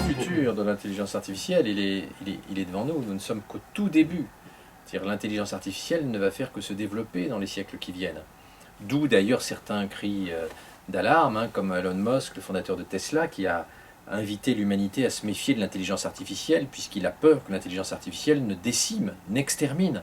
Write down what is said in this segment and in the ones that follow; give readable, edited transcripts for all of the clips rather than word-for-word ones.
futur de l'intelligence artificielle, il est devant nous. Nous ne sommes qu'au tout début. C'est-à-dire l'intelligence artificielle ne va faire que se développer dans les siècles qui viennent. D'où d'ailleurs certains cris d'alarme, comme Elon Musk, le fondateur de Tesla, qui a invité l'humanité à se méfier de l'intelligence artificielle, puisqu'il a peur que l'intelligence artificielle ne décime, n'extermine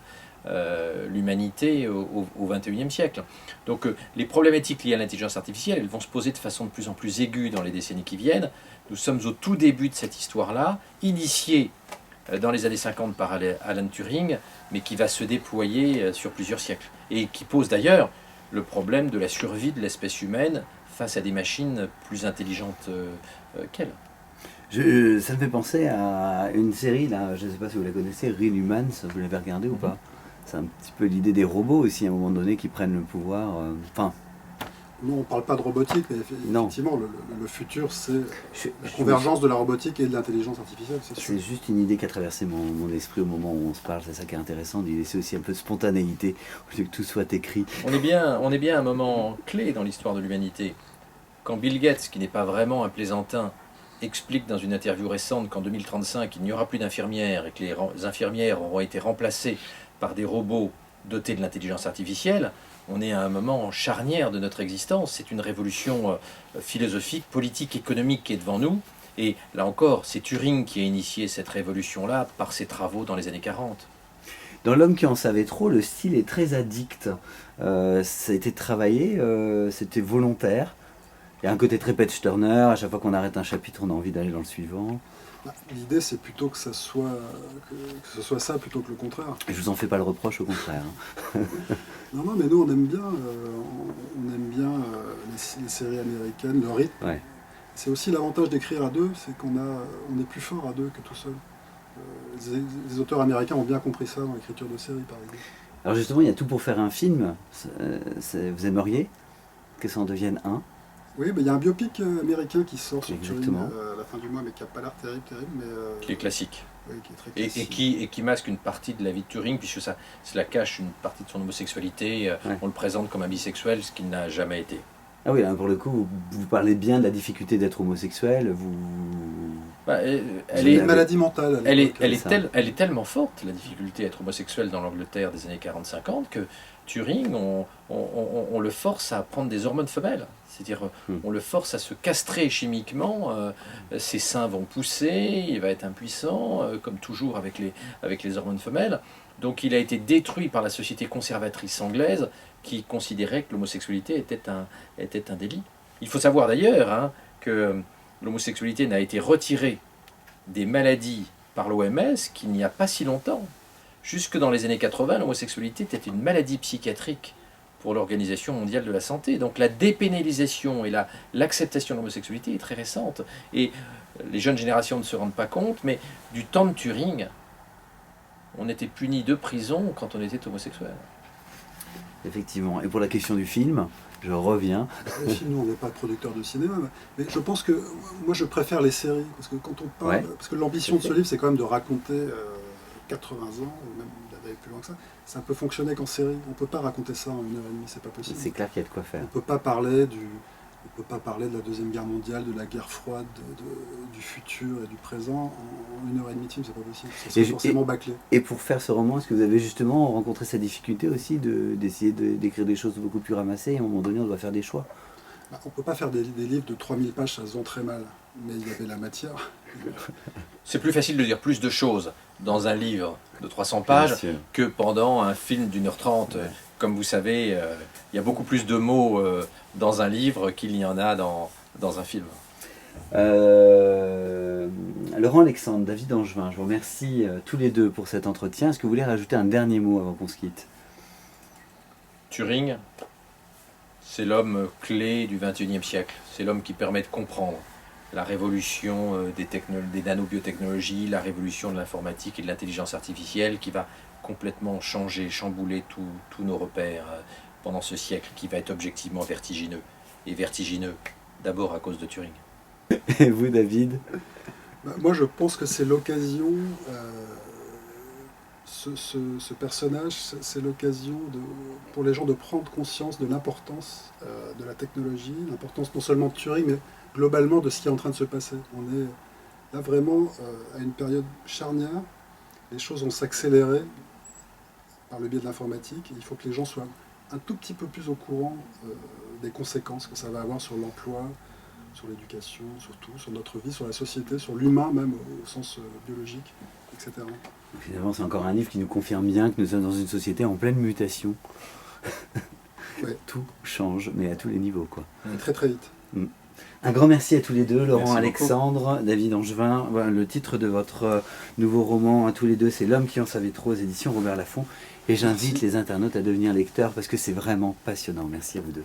l'humanité au XXIe siècle. Donc les problématiques liées à l'intelligence artificielle, elles vont se poser de façon de plus en plus aiguë dans les décennies qui viennent. Nous sommes au tout début de cette histoire-là, initiée dans les années 50 par Alan Turing, mais qui va se déployer sur plusieurs siècles. Et qui pose d'ailleurs le problème de la survie de l'espèce humaine face à des machines plus intelligentes qu'elle. Ça me fait penser à une série, là, je ne sais pas si vous la connaissez, Real Humans, vous l'avez regardé ou pas? C'est un petit peu l'idée des robots aussi, à un moment donné, qui prennent le pouvoir. Non, on ne parle pas de robotique, mais effectivement, le futur, c'est la convergence de la robotique et de l'intelligence artificielle, c'est sûr. C'est juste une idée qui a traversé mon esprit au moment où on se parle, c'est ça qui est intéressant, d'y laisser aussi un peu de spontanéité, au lieu que tout soit écrit. On est bien à un moment clé dans l'histoire de l'humanité. Quand Bill Gates, qui n'est pas vraiment un plaisantin, explique dans une interview récente qu'en 2035, il n'y aura plus d'infirmières et que les infirmières auront été remplacées par des robots dotés de l'intelligence artificielle, on est à un moment charnière de notre existence. C'est une révolution philosophique, politique, économique qui est devant nous. Et là encore, c'est Turing qui a initié cette révolution-là par ses travaux dans les années 40. Dans L'homme qui en savait trop, le style est très addict. Ça a été travaillé, c'était volontaire. Il y a un côté très Page Turner, à chaque fois qu'on arrête un chapitre, on a envie d'aller dans le suivant. L'idée, c'est plutôt que ce soit ça plutôt que le contraire. Je vous en fais pas le reproche, au contraire. Non, mais nous, on aime bien, les séries américaines, le rythme. Ouais. C'est aussi l'avantage d'écrire à deux, c'est qu'on est plus fort à deux que tout seul. Les auteurs américains ont bien compris ça dans l'écriture de séries, par exemple. Alors justement, il y a tout pour faire un film. Vous aimeriez que ça en devienne un? Oui, il y a un biopic américain qui sort sur Turing Exactement. à la fin du mois, mais qui n'a pas l'air terrible, mais... Qui est classique. Oui, qui est très classique. Et qui masque une partie de la vie de Turing, puisque cela cache une partie de son homosexualité. Ouais. On le présente comme un bisexuel, ce qu'il n'a jamais été. Ah oui, là, pour le coup, vous parlez bien de la difficulté d'être homosexuel. Elle C'est une maladie mentale. Elle est tellement forte, la difficulté d'être homosexuel dans l'Angleterre des années 40-50, que Turing, on le force à prendre des hormones femelles. C'est-à-dire, on le force à se castrer chimiquement, ses seins vont pousser, il va être impuissant, comme toujours avec les hormones femelles. Donc il a été détruit par la société conservatrice anglaise, qui considérait que l'homosexualité était un délit. Il faut savoir d'ailleurs que l'homosexualité n'a été retirée des maladies par l'OMS qu'il n'y a pas si longtemps. Jusque dans les années 80, l'homosexualité était une maladie psychiatrique pour l'Organisation mondiale de la santé. Donc la dépénalisation et l'acceptation de l'homosexualité est très récente. Et les jeunes générations ne se rendent pas compte, mais du temps de Turing, on était puni de prison quand on était homosexuel. Effectivement. Et pour la question du film, je reviens. Les films, nous, on n'est pas producteur de cinéma, mais je pense que moi, je préfère les séries, parce que quand on parle, parce que l'ambition de ce livre, c'est quand même de raconter 80 ans, ou même d'aller plus loin que ça. Ça peut fonctionner qu'en série. On ne peut pas raconter ça en 1h30, c'est pas possible. C'est clair qu'il y a de quoi faire. On ne peut pas parler de la Deuxième Guerre mondiale, de la guerre froide, du futur et du présent en 1h30 de film, c'est pas possible. C'est forcément bâclé. Et pour faire ce roman, est-ce que vous avez justement rencontré cette difficulté aussi d'essayer d'écrire des choses beaucoup plus ramassées et à un moment donné on doit faire des choix? On ne peut pas faire des livres de 3000 pages, ça se vend très mal. Mais il y avait la matière. C'est plus facile de dire plus de choses dans un livre de 300 pages que pendant un film d'1h30. Ouais. Comme vous savez, il y a beaucoup plus de mots dans un livre qu'il y en a dans un film. Laurent Alexandre, David Angevin, je vous remercie tous les deux pour cet entretien. Est-ce que vous voulez rajouter un dernier mot avant qu'on se quitte? Turing, c'est l'homme clé du XXIe siècle. C'est l'homme qui permet de comprendre la révolution des nanobiotechnologies, la révolution de l'informatique et de l'intelligence artificielle qui va complètement changer, chambouler tous nos repères pendant ce siècle qui va être objectivement vertigineux. Et vertigineux d'abord à cause de Turing. Et vous, David? Moi, je pense que c'est l'occasion, ce personnage, c'est l'occasion pour les gens de prendre conscience de l'importance de la technologie, l'importance non seulement de Turing, mais globalement de ce qui est en train de se passer. Il Là, vraiment, à une période charnière, les choses vont s'accélérer par le biais de l'informatique. Il faut que les gens soient un tout petit peu plus au courant des conséquences que ça va avoir sur l'emploi, sur l'éducation, surtout, sur notre vie, sur la société, sur l'humain même au sens biologique, etc. Finalement, c'est encore un livre qui nous confirme bien que nous sommes dans une société en pleine mutation. Ouais. Tout change, mais à tous les niveaux, quoi. Très très vite. Un grand merci à tous les deux, Laurent Merci Alexandre, David Angevin. Voilà, le titre de votre nouveau roman à tous les deux, c'est L'homme qui en savait trop aux éditions Robert Laffont. Et j'invite les internautes à devenir lecteurs parce que c'est vraiment passionnant. Merci à vous deux.